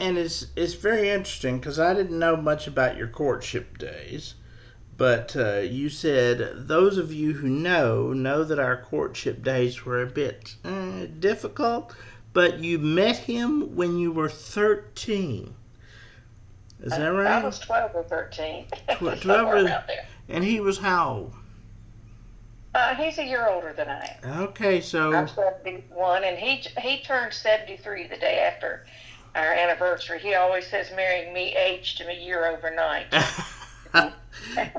And it's very interesting because I didn't know much about your courtship days, but you said those of you who know that our courtship days were a bit difficult, but you met him when you were 13. Is that I right? was 12 or 13, 12 somewhere around there. and he was how old? He's a year older than I am. Okay, I'm so 71, and he turned 73 the day after our anniversary. He always says marrying me aged him a year overnight. and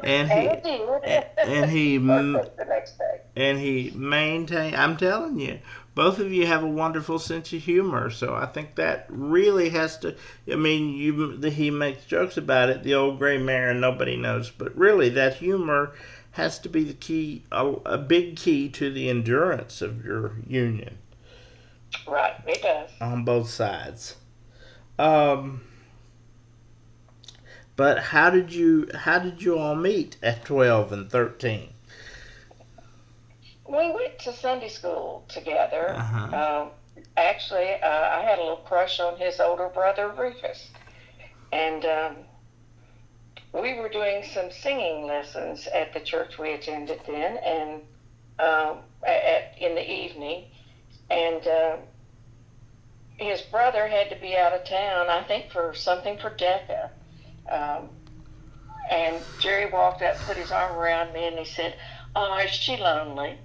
And he it did. and he Birthday the next day. and he maintained. I'm telling you, both of you have a wonderful sense of humor. So I think that really has to. I mean, he makes jokes about it, the old gray mare, and nobody knows. But really, that humor has to be the key, a big key to the endurance of your union Right, it does. on both sides. Um, but how did you all meet at 12 and 13? We went to Sunday school together. Uh huh. Actually, I had a little crush on his older brother, Rufus. And we were doing some singing lessons at the church we attended then, and in the evening. And his brother had to be out of town, I think, for something for DECA. Um, and Jerry walked up, put his arm around me, and he said, "Oh, is she lonely?"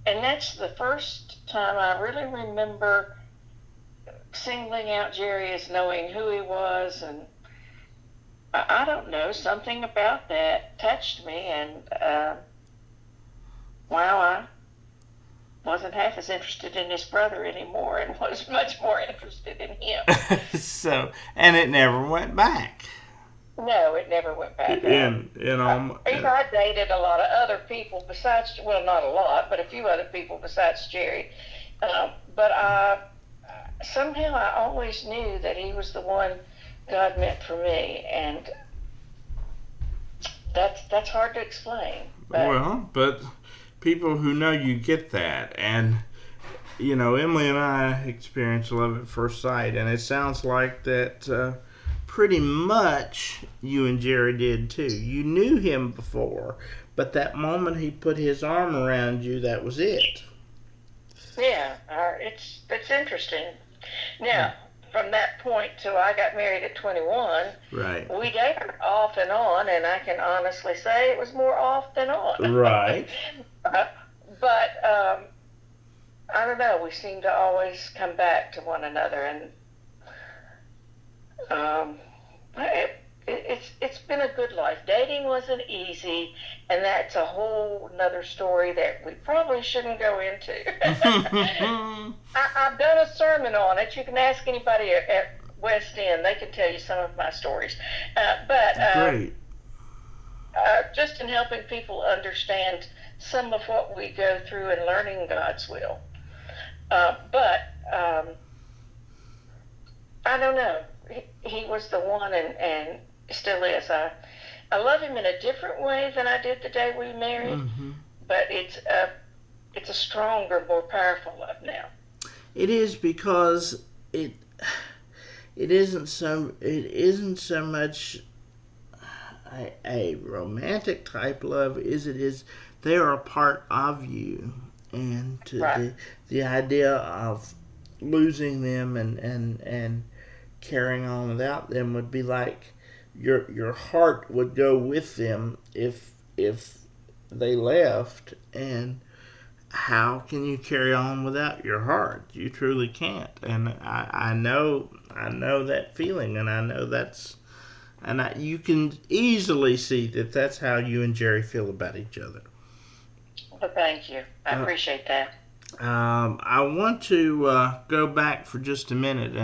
And that's the first time I really remember singling out Jerry as knowing who he was. And I don't know, something about that touched me. And wow, I wasn't half as interested in his brother anymore and was much more interested in him. And it never went back. No, it never went back. I dated a lot of other people besides, well, not a lot, but a few other people besides Jerry. But somehow I always knew that he was the one God meant for me, and that's hard to explain. But people who know you get that, and Emily and I experienced love at first sight, and it sounds like that. Pretty much you and Jerry did too. You knew him before, but that moment he put his arm around you, that was it. Yeah, it's interesting. Now, from that point till I got married at 21, Right. we dated off and on, and I can honestly say it was more off than on. Right. But I don't know. We seem to always come back to one another, and it's been a good life. Dating wasn't easy, and that's a whole another story that we probably shouldn't go into. I've done a sermon on it. You can ask anybody at West End; they can tell you some of my stories. Great. Just in helping people understand some of what we go through and learning God's will. But I don't know. He was the one, and still is. I love him in a different way than I did the day we married, but it's a stronger, more powerful love now. It is because it isn't so much a romantic type love as it is they are a part of you, and Right. the idea of losing them and carrying on without them would be like your heart would go with them if they left. And how can you carry on without your heart? You truly can't. And I know that feeling, and I know you can easily see that that's how you and Jerry feel about each other. Well, thank you. I appreciate that. I want to go back for just a minute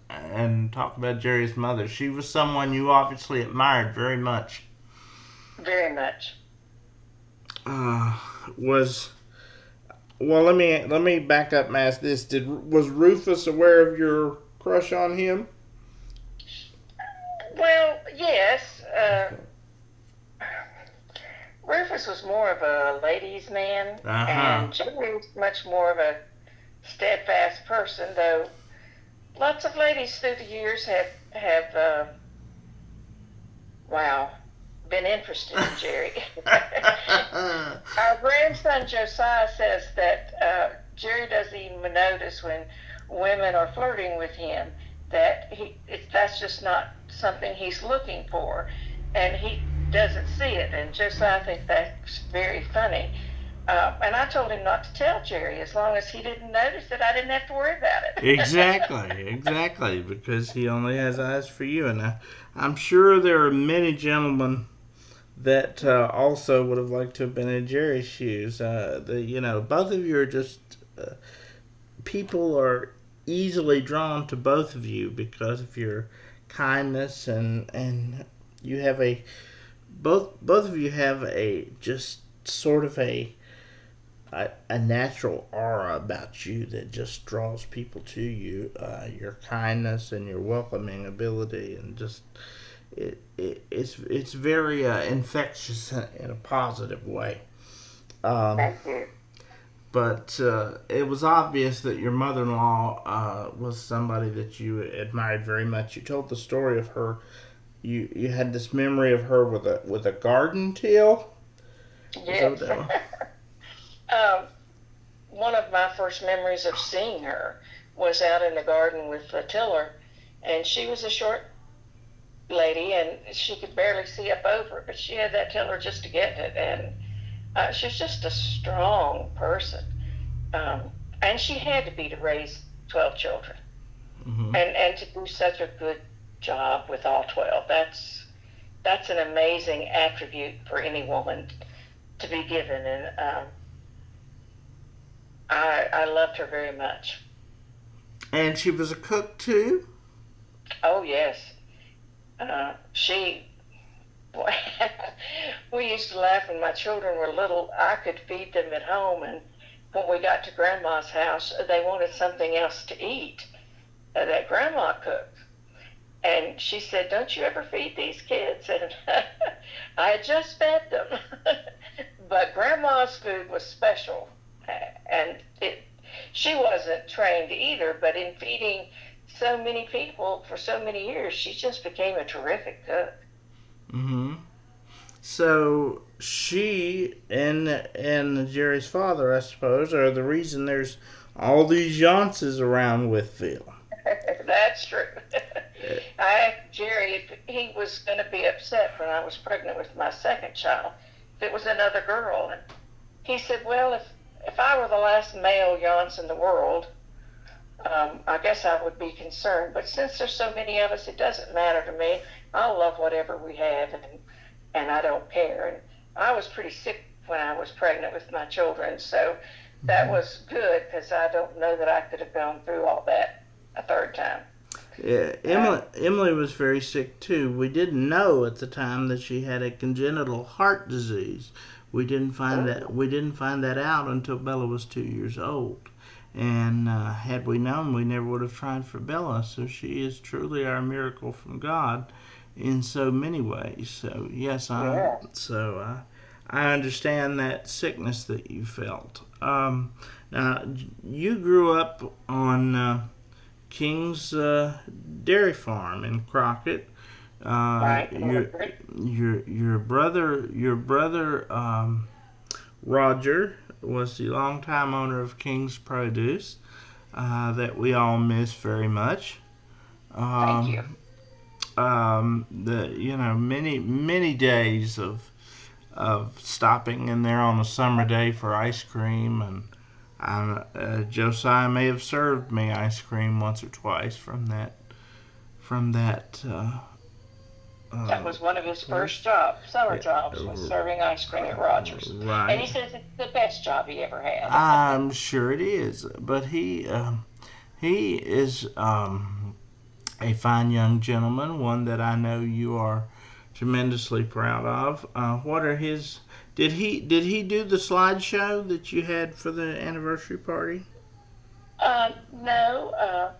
and talk about Jerry's mother. She was someone you obviously admired very much. Very much. Was well. Let me back up and ask this: was Rufus aware of your crush on him? Well, yes. Rufus was more of a ladies' man, and Jerry was much more of a steadfast person, though lots of ladies through the years have wow, been interested in Jerry. Our grandson Josiah says that Jerry doesn't even notice when women are flirting with him, that that's just not something he's looking for, and he doesn't see it. And Josiah thinks that's very funny. And I told him not to tell Jerry. As long as he didn't notice it, I didn't have to worry about it. Exactly, because he only has eyes for you. And I'm sure there are many gentlemen that also would have liked to have been in Jerry's shoes. Both of you are just people are easily drawn to both of you because of your kindness, and you have both of you have a just sort of a natural aura about you that just draws people to you. Your kindness and your welcoming ability, and just it's very infectious in a positive way. Um, Thank you. but it was obvious that your mother-in-law was somebody that you admired very much. You told the story of her. You had this memory of her with a garden till. Is that what Yes. that was? um, One of my first memories of seeing her was out in the garden with the tiller, and she was a short lady, and she could barely see up over it, but she had that tiller just to get it, and she's just a strong person, um, and she had to be to raise 12 children, Mm-hmm. and to do such a good job with all 12. That's an amazing attribute for any woman to be given, and I loved her very much. And she was a cook too. Oh yes, she. We used to laugh when my children were little. I could feed them at home, and when we got to Grandma's house, they wanted something else to eat that Grandma cooked. And she said, "Don't you ever feed these kids?" And I had just fed them, but Grandma's food was special, and she wasn't trained either. But in feeding so many people for so many years, she just became a terrific cook. Mm-hmm. So she and Jerry's father, I suppose, are the reason there's all these Yonces around Withville. That's true. I asked Jerry if he was going to be upset when I was pregnant with my second child, if it was another girl. And he said, well, if I were the last male Yonce in the world, I guess I would be concerned. But since there's so many of us, it doesn't matter to me. I'll love whatever we have, and I don't care. And I was pretty sick when I was pregnant with my children, so that was good because I don't know that I could have gone through all that a third time. Yeah, Emily was very sick too. We didn't know at the time that she had a congenital heart disease. We didn't find that out until Bella was 2 years old. And had we known, we never would have tried for Bella. So she is truly our miracle from God in so many ways. So yes, Yeah. I understand that sickness that you felt. Now you grew up on King's Dairy Farm in Crockett. Right. Your brother Roger was the longtime owner of King's Produce that we all miss very much. Thank you. The many days of stopping in there on a summer day for ice cream, and Josiah may have served me ice cream once or twice from that That was one of his first jobs, summer jobs, was serving ice cream at Rogers. And he right. says it's the best job he ever had. I'm sure it is, but he is a fine young gentleman, one that I know you are tremendously proud of. What are his? Did he do the slideshow that you had for the anniversary party? No,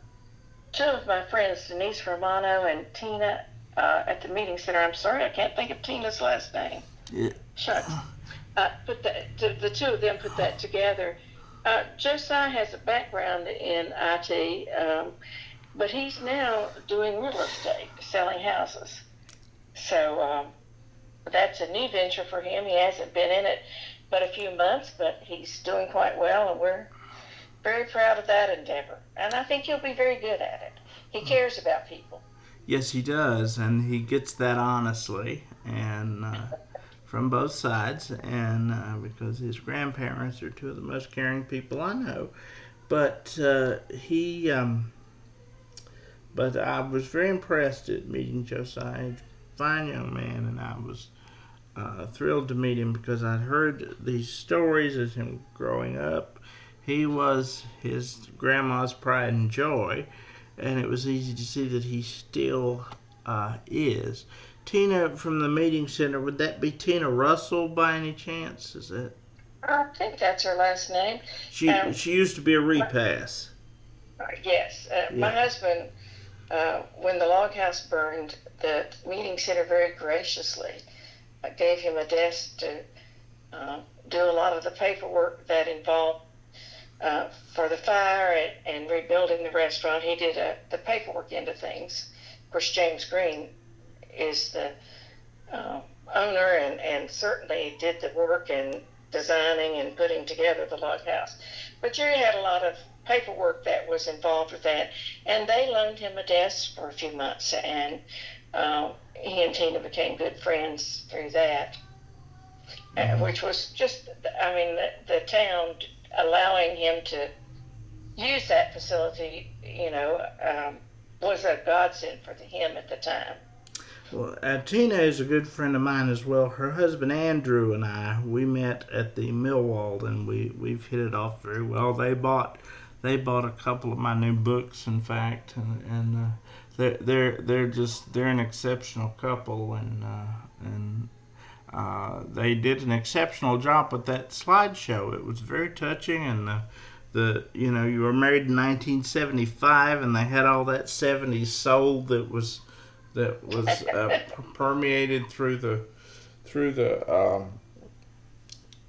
two of my friends, Denise Romano and Tina, at the meeting center. I'm sorry, I can't think of Tina's last name. Yeah. Shucks. The two of them put that together. Josiah has a background in IT, but he's now doing real estate, selling houses. So that's a new venture for him. He hasn't been in it but a few months, but he's doing quite well, and we're very proud of that endeavor. And I think he'll be very good at it. He cares about people. Yes, he does, and he gets that honestly, and from both sides, and because his grandparents are two of the most caring people I know. But but I was very impressed at meeting Josiah, fine young man, and I was thrilled to meet him because I'd heard these stories of him growing up. He was his grandma's pride and joy, and it was easy to see that he still is. Tina from the meeting center, would that be Tina Russell by any chance? Is that? I think that's her last name. She used to be a repass. Yes, my Yeah. husband, when the log house burned, the meeting center very graciously gave him a desk to do a lot of the paperwork that involved for the fire and rebuilding the restaurant. He did the paperwork end of things. Of course, James Green is the owner and certainly did the work and designing and putting together the log house. But Jerry had a lot of paperwork that was involved with that, and they loaned him a desk for a few months, and he and Tina became good friends through that, which was just, I mean, the town allowing him to use that facility, was a godsend for him at the time. Well, Tina is a good friend of mine as well. Her husband Andrew and I, we met at the Millwall, and we've hit it off very well. They bought a couple of my new books, in fact, and they're an exceptional couple, and they did an exceptional job with that slideshow. It was very touching, and you were married in 1975, and they had all that 70s soul that was permeated through the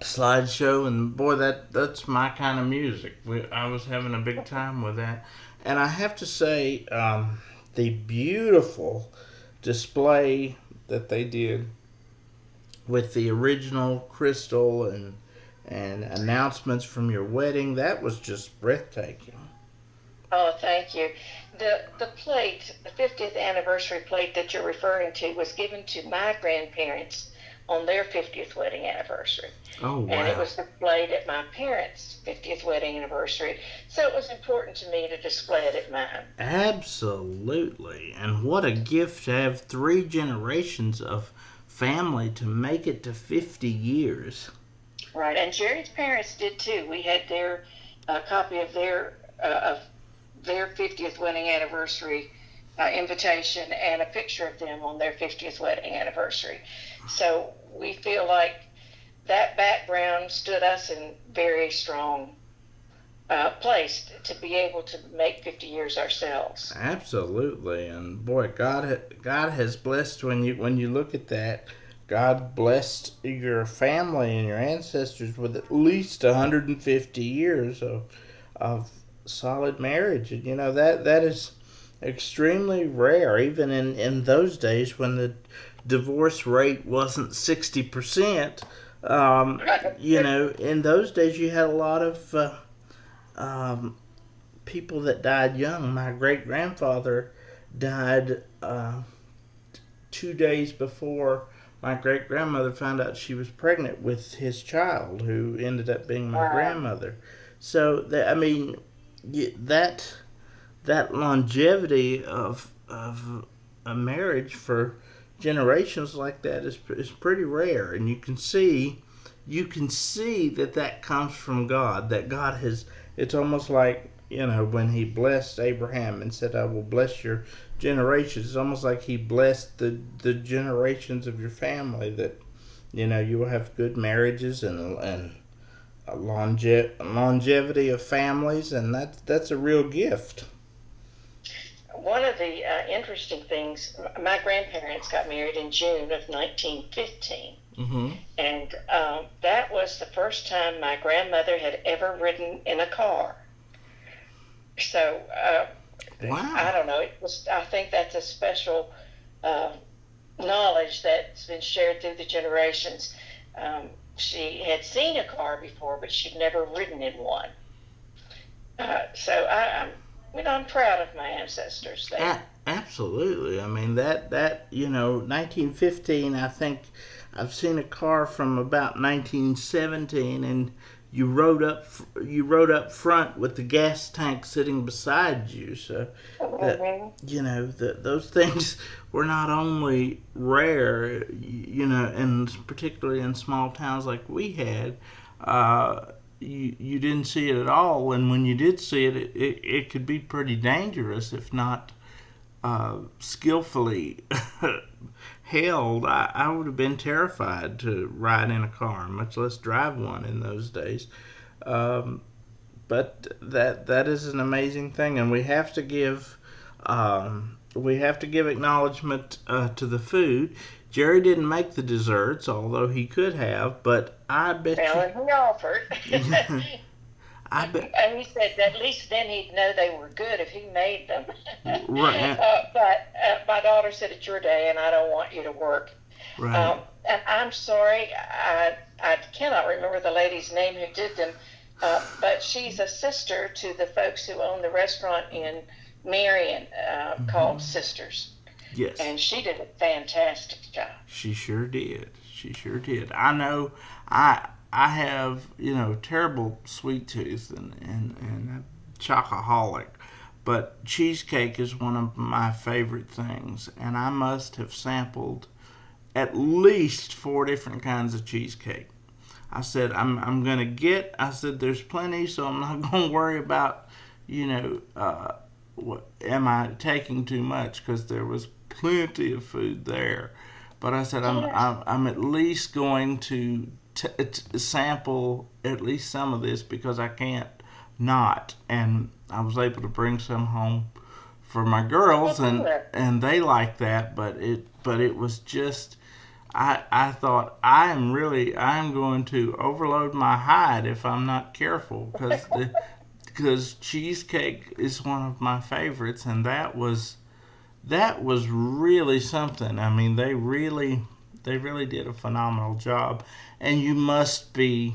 slideshow, and boy, that's my kind of music. I was having a big time with that, and I have to say, the beautiful display that they did with the original crystal and announcements from your wedding, that was just breathtaking. Oh, thank you. The plate, the 50th anniversary plate that you're referring to, was given to my grandparents on their 50th wedding anniversary. Oh, wow. And it was displayed at my parents' 50th wedding anniversary. So it was important to me to display it at mine. Absolutely. And what a gift to have 3 generations of family to make it to 50 years. Right. And Jerry's parents did too. We had their copy of their 50th wedding anniversary invitation and a picture of them on their 50th wedding anniversary. So we feel like that background stood us in very strong place to be able to make 50 years ourselves. Absolutely, and boy, God has blessed when you look at that. God blessed your family and your ancestors with at least 150 years of solid marriage, and that is extremely rare, even in those days when the divorce rate wasn't 60%. In those days you had a lot of people that died young. My great grandfather died 2 days before my great grandmother found out she was pregnant with his child, who ended up being my grandmother. So that longevity of a marriage for generations like that is pretty rare, and you can see that comes from God. That God has. It's almost like when He blessed Abraham and said, "I will bless your generations." It's almost like He blessed the generations of your family, that you will have good marriages and a longevity of families, and that's a real gift. One of the interesting things, my grandparents got married in June of 1915. Mm-hmm. And that was the first time my grandmother had ever ridden in a car. So I Wow. don't know. It was. I think that's a special uh, knowledge that's been shared through the generations. She had seen a car before, but she'd never ridden in one. I'm proud of my ancestors. Absolutely. I mean that 1915. I think I've seen a car from about 1917, and you rode up front with the gas tank sitting beside you. So that Mm-hmm. those things were not only rare, and particularly in small towns like we had. You didn't see it at all, and when you did see it, it could be pretty dangerous if not skillfully held. I would have been terrified to ride in a car, much less drive one in those days. Um, but that is an amazing thing, and we have to give acknowledgement to the food. Jerry didn't make the desserts, although he could have. But I bet Well, you, and he offered. I bet, And he said that at least then he'd know they were good if he made them. right, But my daughter said, it's your day and I don't want you to work. right. And I'm sorry, I cannot remember the lady's name who did them, but she's a sister to the folks who own the restaurant in Marion called Hmm. Sisters. Yes. And she did a fantastic job. She sure did. She sure did. I know. I have terrible sweet tooth and a chocoholic, but cheesecake is one of my favorite things, and I must have sampled at least four different kinds of cheesecake. I said I'm gonna get. I said there's plenty, so I'm not gonna worry about you know what am I taking too much because there was plenty of food there. But I said Yes. I'm at least going to sample at least some of this because I can't not. And I was able to bring some home for my girls, Well, good. and they like that. But it was just I thought I'm going to overload my hide if I'm not careful because cheesecake is one of my favorites, and that was really something. I mean, they really did a phenomenal job, and you must be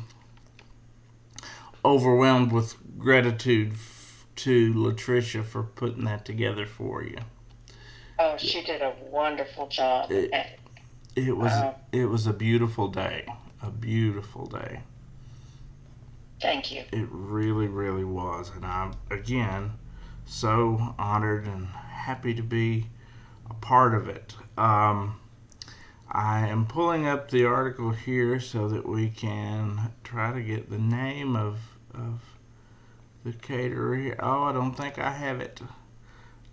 overwhelmed with gratitude to Latricia for putting that together for you. Oh, she did a wonderful job. It it was Uh, it was a beautiful day, a beautiful day. Thank you. It really, really was, and I'm again so honored and happy to be a part of it. I am pulling up the article here so that we can try to get the name of the caterer here. Oh, I don't think I have it.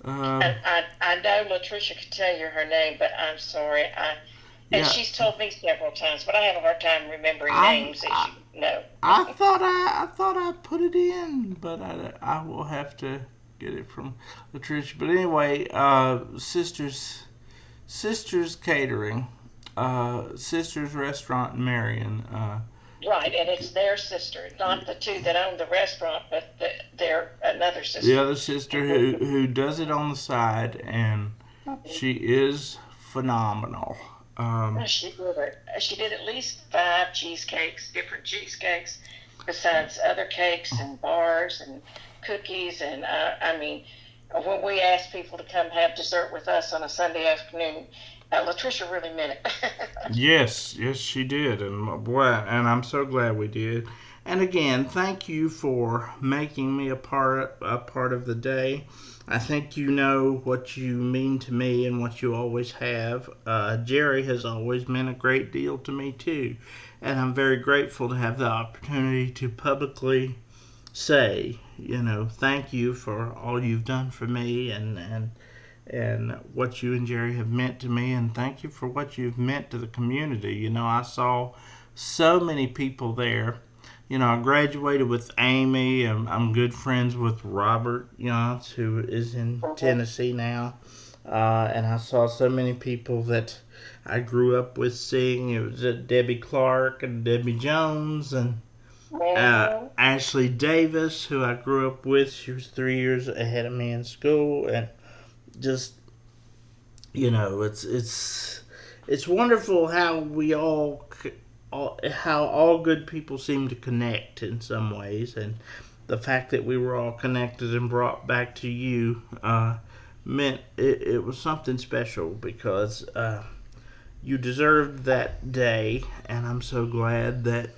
Uh, And I know Latricia could tell you her name, but I'm sorry. And yeah, she's told me several times, but I have a hard time remembering I'm, names, as I, you know. I thought I put it in, but I will have to get it from Latricia. But anyway, Sisters Catering, Sisters Restaurant in Marion. Right, and it's their sister, not the two that own the restaurant, but their another The sister. other sister who does it on the side, and she is phenomenal. Um, She did it. She did at least five cheesecakes, different cheesecakes, besides other cakes and bars and cookies. And I mean, when we asked people to come have dessert with us on a Sunday afternoon, Latricia really meant it. yes, yes, she did, and boy, and I'm so glad we did. And again, thank you for making me a part of the day. I think you know what you mean to me and what you always have. Jerry has always meant a great deal to me too, and I'm very grateful to have the opportunity to publicly say, thank you for all you've done for me and what you and Jerry have meant to me, and thank you for what you've meant to the community. I saw so many people there. I graduated with Amy, and I'm good friends with Robert Yonce, who is in Tennessee now. And I saw so many people that I grew up with seeing. It was Debbie Clark and Debbie Jones, and Mm-hmm. Ashley Davis, who I grew up with. She was 3 years ahead of me in school, and just it's wonderful how how all good people seem to connect in some ways, and the fact that we were all connected and brought back to you meant it was something special because you deserved that day, and I'm so glad that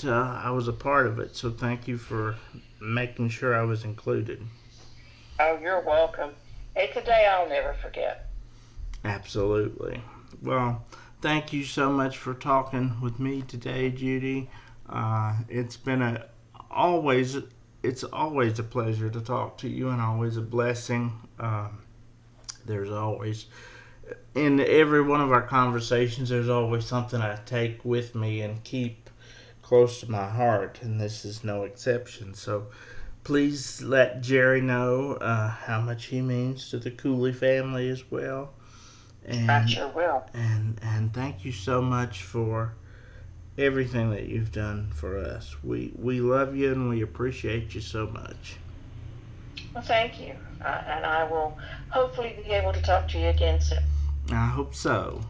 I was a part of it. So thank you for making sure I was included. Oh, you're welcome. It's a day I'll never forget. Absolutely. Well, thank you so much for talking with me today, Judy. It's been a always it's always a pleasure to talk to you, and always a blessing. There's always in every one of our conversations, there's always something I take with me and keep close to my heart, and this is no exception. So please let Jerry know how much he means to the Cooley family as well. I And sure will. and thank you so much for everything that you've done for us. We love you and we appreciate you so much. Well, thank you. And I will hopefully be able to talk to you again soon. I hope so.